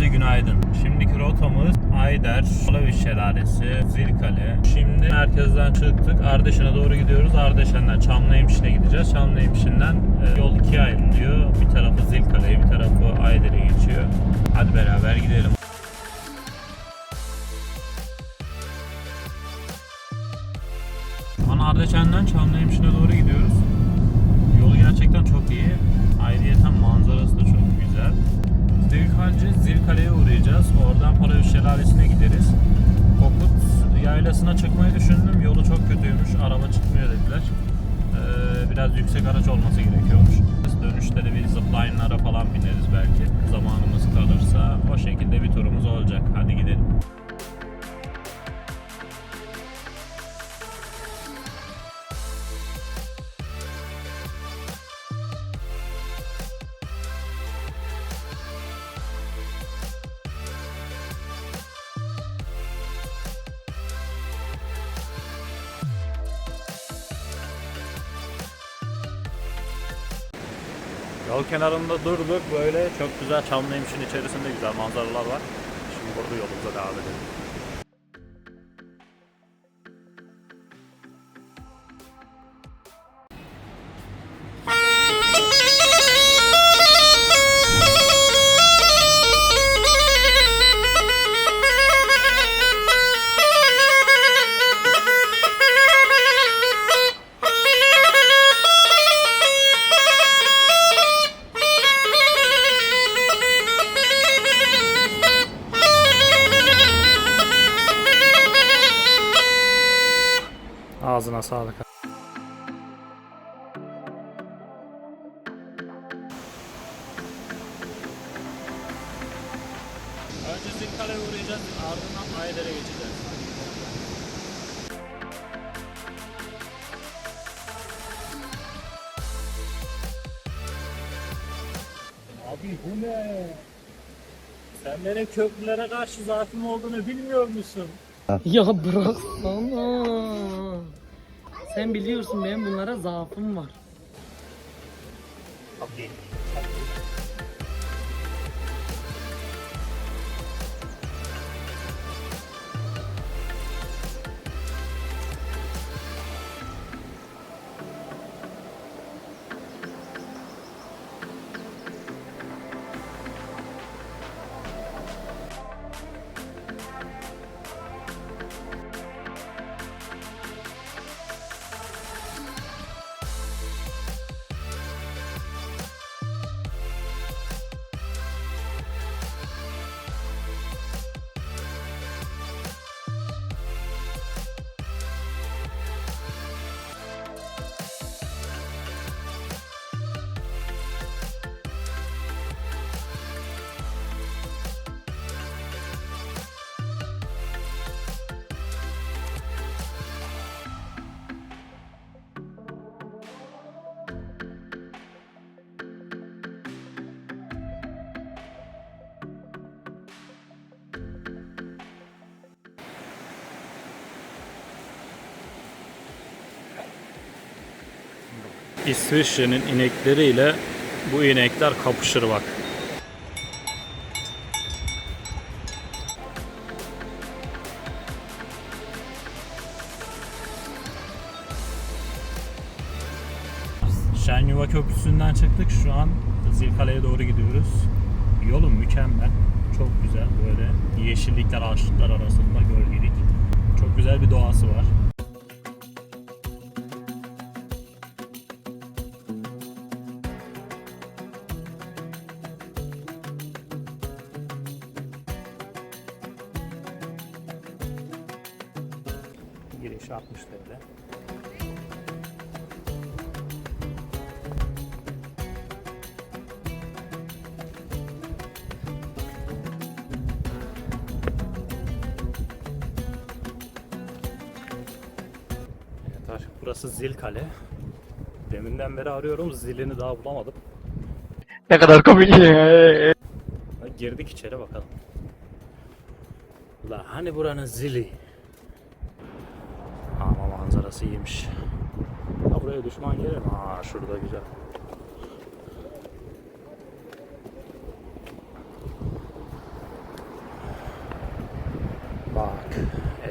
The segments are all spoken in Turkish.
Herkese günaydın. Şimdiki rotamız Ayder, Palaviş Şelalesi, Zilkale. Şimdi merkezden çıktık. Ardeşen'e doğru gidiyoruz. Ardeşen'den Çamlıhemşin'e gideceğiz. Çamlıhemşin'den yol ikiye ayrılıyor. Bir tarafı Zilkale'ye, bir tarafı Ayder'e geçiyor. Hadi beraber gidelim. Ardeşen'den Çamlıhemşin'e doğru gidiyoruz. Yolu gerçekten çok iyi. Ayrıyeten manzarası da çok güzel. Zilkale'ye uğrayacağız. Oradan Palaviş Şelalesi'ne gideriz. Kokut Yaylası'na çıkmayı düşündüm. Yolu çok kötüymüş. Araba çıkmıyor dediler. Biraz yüksek araç olması gerekiyormuş. Dönüşte de bir zipline'lara falan bineriz belki. Zamanımız kalırsa. O şekilde bir turumuz olacak. Hadi gidelim. Yol kenarında durduk, böyle çok güzel Çamlıhemşin içerisinde güzel manzaralar var. Şimdi burada yolumuza devam edelim. Ağzına sağlık. Önce Zilkale'ye uğrayacağız, ardından Ayder'e geçeceğiz. Abi bu ne? Sen benim köprülere karşı zaafım olduğunu bilmiyor musun? Ya bıraksana. Sen biliyorsun benim bunlara zaafım var. Abi. İsviçre'nin inekleriyle bu inekler kapışır bak. Şenyuva Köprüsü'nden çıktık. Şu an Zilkale'ye doğru gidiyoruz. Yolun mükemmel. Çok güzel, böyle yeşillikler, ağaçlıklar arasında gölgelik. Çok güzel bir doğası var. Girişi 60 TL. Evet, burası Zilkale. Deminden beri arıyorum, zilini daha bulamadım. Ne kadar komik. Girdik içeri bakalım. La hani buranın zili? Ama manzarası iyiymiş. Ha, buraya düşman gelir mi? Aa, şurada güzel.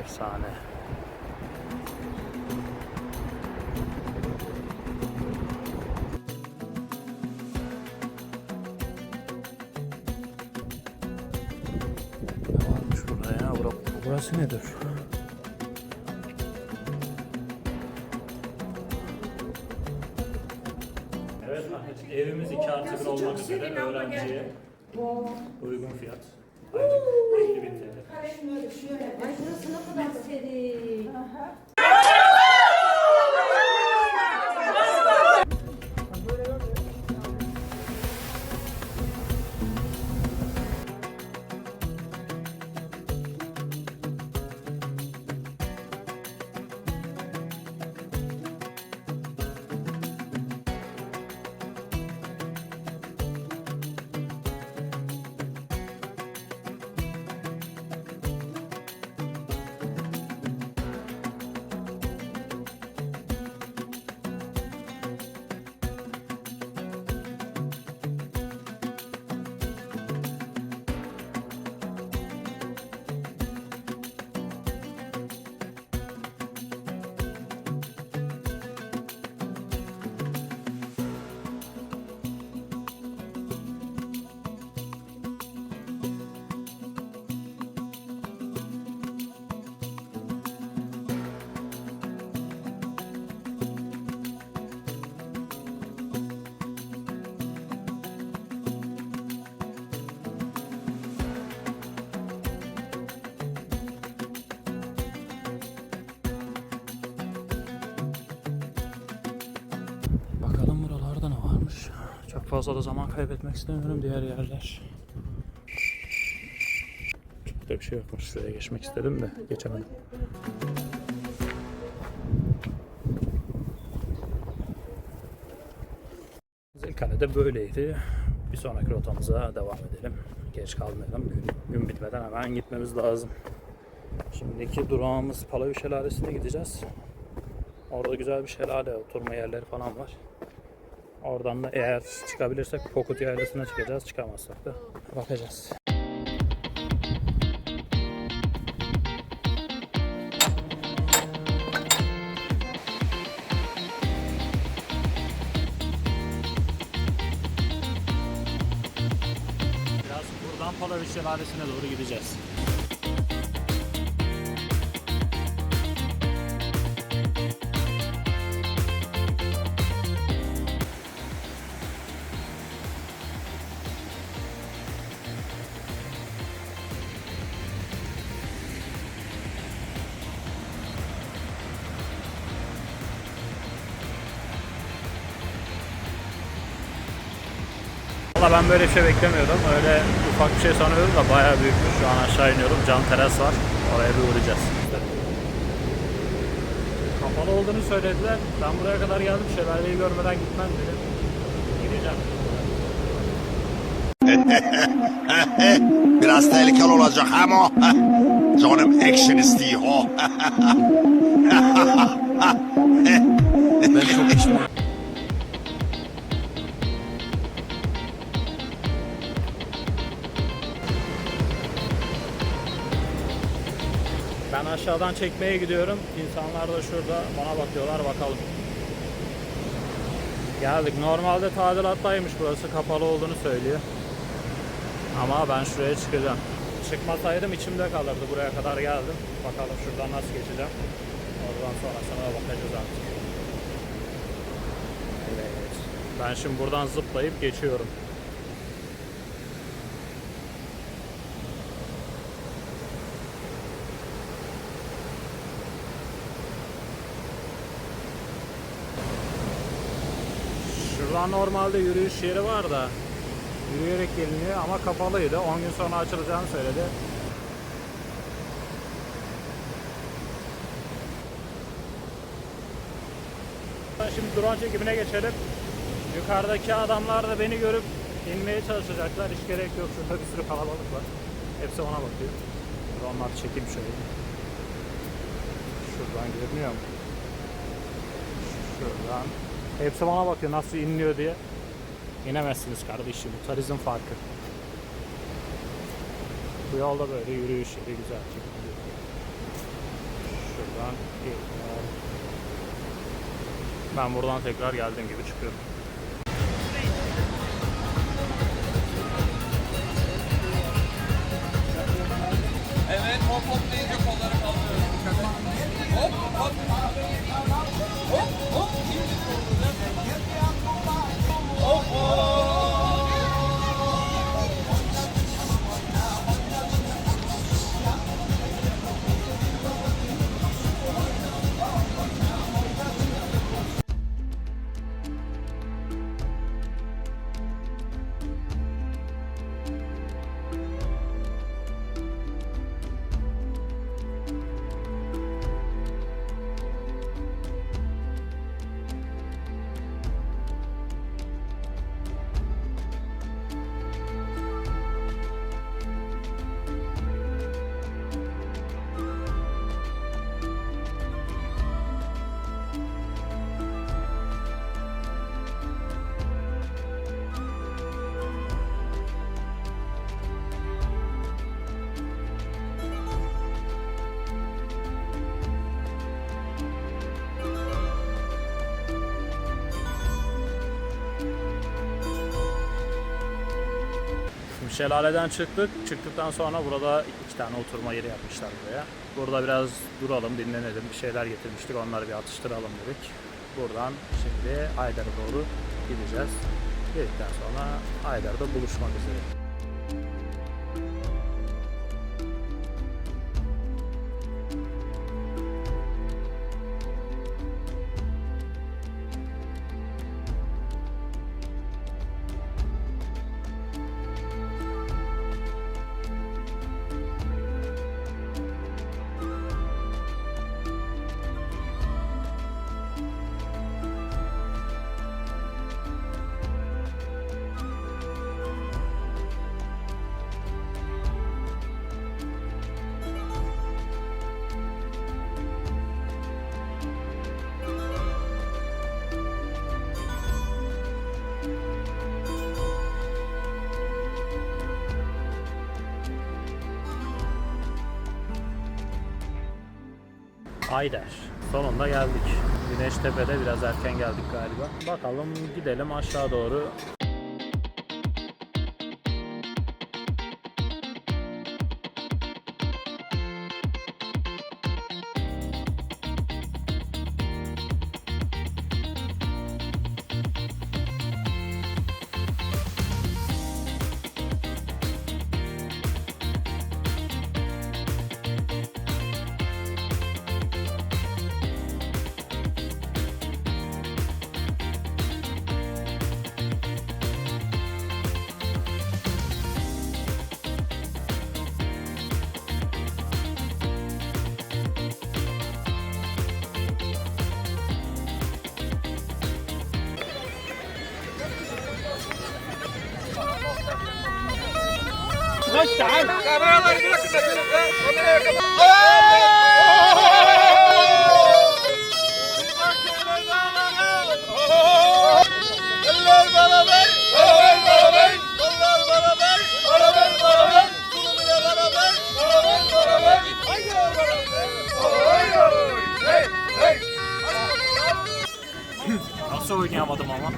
Efsane. Ne varmış burada ya? Burası nedir? Evet, evimiz 2+1 olmak üzere öğrenciye uygun fiyat. Aylık 50.000 TL. Ay burası ne kadar serin. Bakalım buralarda ne varmış. Çok fazla da zaman kaybetmek istemiyorum diğer yerler. Çok da bir şey yokmuş. Şuraya geçmek istedim de geçemedim. Zilkale'de böyleydi. Bir sonraki rotamıza devam edelim. Geç kalmayalım. Gün bitmeden hemen gitmemiz lazım. Şimdiki durağımız Palavı Şelalesi'ne gideceğiz. Orada güzel bir şelale, oturma yerleri falan var. Oradan da eğer çıkabilirsek Pokut Yaylası'na çıkacağız. Çıkamazsak da bakacağız. Biraz buradan Palavı Şelalesi'ne doğru gideceğiz. Valla ben böyle bir şey beklemiyordum. Öyle ufak bir şey sanıyordum da bayağı büyükmüş. Şu an aşağı iniyorum. Cam teras var. Oraya bir uğrayacağız. Kapalı olduğunu söylediler. Ben buraya kadar geldim. Şelaleyi görmeden gitmem dedim. Gideceğim. Biraz tehlikeli olacak ama canım action istiyor. Ben çok pişmanım. Ben aşağıdan çekmeye gidiyorum. İnsanlar da şurada bana bakıyorlar. Bakalım. Geldik. Normalde tadilattaymış burası. Kapalı olduğunu söylüyor. Ama ben şuraya çıkacağım. Çıkmasaydım içimde kalırdı. Buraya kadar geldim. Bakalım şuradan nasıl geçeceğim. Oradan sonrasına bakacağız artık. Evet. Ben şimdi buradan zıplayıp geçiyorum. Şuradan normalde yürüyüş yeri var da yürüyerek geliniyor ama kapalıydı. 10 gün sonra açılacağını söyledi. Şimdi drone çekimine geçelim. Yukarıdaki adamlar da beni görüp inmeye çalışacaklar. Hiç gerek yok. Şurada bir sürü kalabalık var. Hepsi ona bakıyor. Drone'lar çekeyim şöyle. Şuradan görünüyor mu? Şuradan. Hepsi bana bakıyor nasıl iniliyor diye. İnemezsiniz kardeşim. Turizm farkı. Bu yolda böyle yürüyüş yeri güzel. Buradan ben buradan tekrar geldiğim gibi çıkıyorum. Evet, hop hop deyince kolları kaldırıyoruz. Hop hop. Hop hop. Şimdi hop hop. Şelaleden çıktık. Çıktıktan sonra burada 2 tane oturma yeri yapmışlar buraya. Burada biraz duralım, dinlenelim. Bir şeyler getirmiştik. Onları bir atıştıralım dedik. Buradan şimdi Aydar'a doğru gideceğiz. Gittikten sonra Aydar'da buluşmak üzere. Aydar. Sonunda geldik. Güneştepe'de biraz erken geldik galiba. Bakalım gidelim aşağı doğru. Kameraları bırakın da gelin be. Kameraya kapat. Eller beraber. Beraber beraber. Kollar beraber. Beraber beraber. Kurumuyla beraber. Beraber beraber. Haydi beraber. Hey hey. Nasıl oynayamadım ama.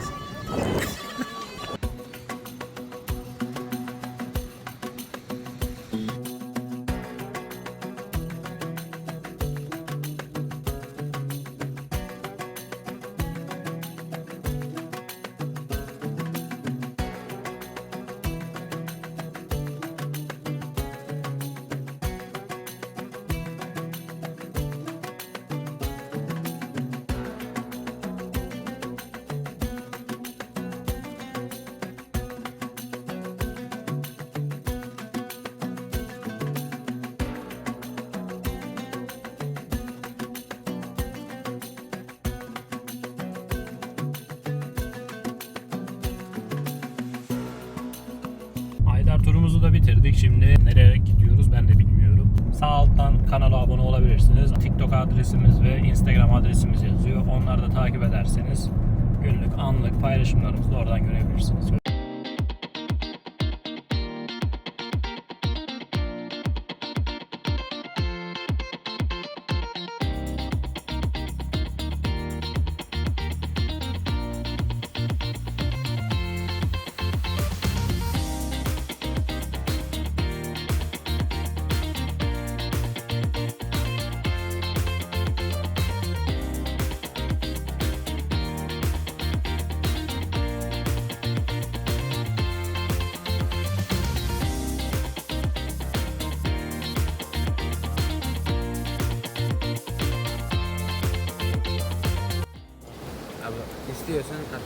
Aydar turumuzu da bitirdik. Şimdi nereye gidiyoruz ben de bilmiyorum. Sağ alttan kanala abone olabilirsiniz. TikTok adresimiz ve Instagram adresimiz yazıyor. Onları da takip ederseniz günlük, anlık paylaşımlarımızı da oradan görebilirsiniz.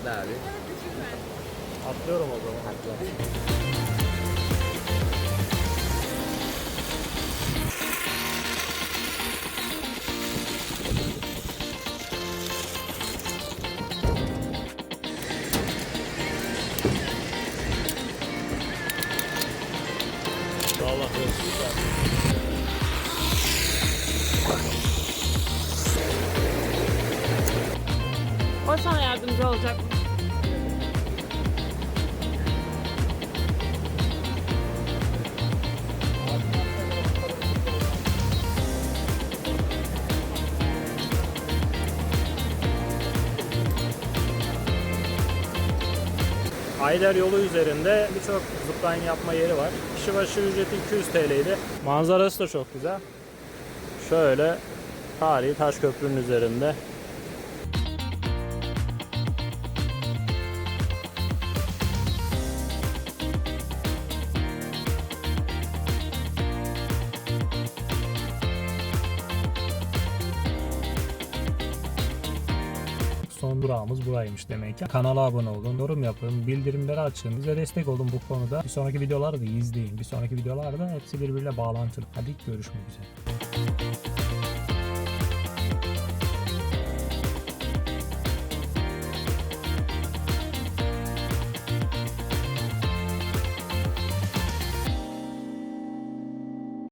Atla abi. Atlıyorum o zaman. Vallahi süper. O sana yardımcı olacak mı? Ayder yolu üzerinde birçok zipline yapma yeri var. Kişi başı ücreti 200 TL'ydi. Manzarası da çok güzel. Şöyle tarihi taş köprünün üzerinde. Son durağımız buraymış demek ki. Kanala abone olun, yorum yapın, bildirimleri açın, bize destek olun bu konuda. Bir sonraki videoları da izleyin. Bir sonraki videolarda hepsi birbiriyle bağlantılı. Hadi görüşmek üzere.